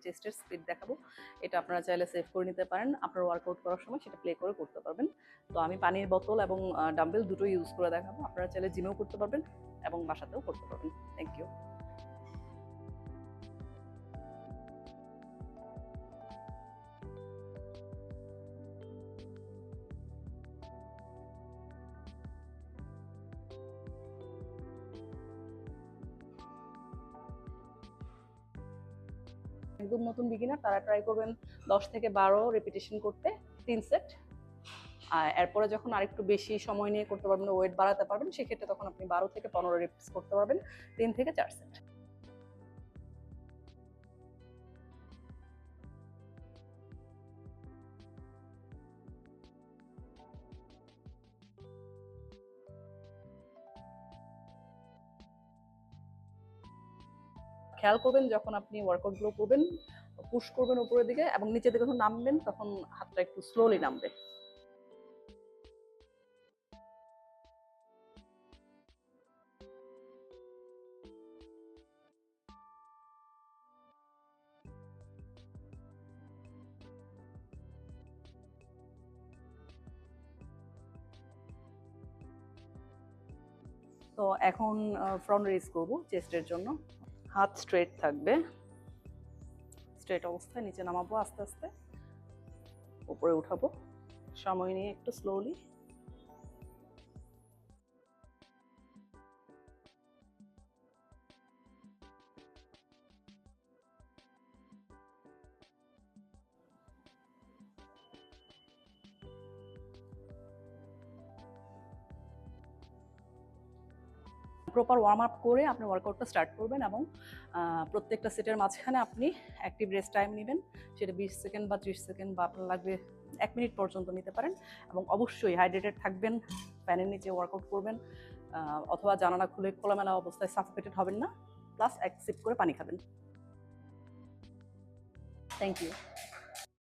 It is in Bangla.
চেস্টের স্পিড দেখাবো, এটা আপনারা চাইলে সেভ করে নিতে পারেন, আপনার ওয়ার্কআউট করার সময় সেটা প্লে করে করতে পারবেন। তো আমি পানির বোতল এবং ডাম্বেল দুটো ইউজ করে দেখাবো, আপনারা চাইলে জিমেও করতে পারবেন এবং বাসাতেও করতে পারবেন। Thank you. একদম নতুন বিগিনার তারা ট্রাই করবেন 10 থেকে 12 রেপিটেশন করতে 3 সেট। আর এরপরে যখন আরেকটু বেশি সময় নিয়ে করতে পারবেন, ওয়েট বাড়াতে পারবেন, সেক্ষেত্রে তখন আপনি 12 থেকে 15 রেপস করতে পারবেন 3 থেকে 4 সেট। খেয়াল করবেন যখন আপনি ওয়ার্কআউটগুলো করবেন, পুশ করবেন উপরের দিকে এবং নিচের দিকে যখন নামবেন তখন হাতটা একটু স্লোলি নামবে। তো এখন ফ্রন্ট রেজ করব চেস্টের জন্য। হাত স্ট্রেট থাকবে, স্ট্রেট অবস্থায় নিচে নামাবো, আস্তে আস্তে উপরে উঠাবো, সময় নিয়ে একটু স্লোলি। প্রপার ওয়ার্ম আপ করে আপনি ওয়ার্কআউটটা স্টার্ট করবেন এবং প্রত্যেকটা সেটের মাঝখানে আপনি অ্যাক্টিভ রেস্ট টাইম নেবেন, সেটা 20 সেকেন্ড বা 30 সেকেন্ড বা আপনার লাগবে 1 মিনিট পর্যন্ত নিতে পারেন। এবং অবশ্যই হাইড্রেটেড থাকবেন, ফ্যানের নিচে ওয়ার্কআউট করবেন, অথবা জানালা খুলে খোলামেলা অবস্থায় সাফোকেটেড হবেন না, প্লাস 1 সিপ করে পানি খাবেন। Thank you.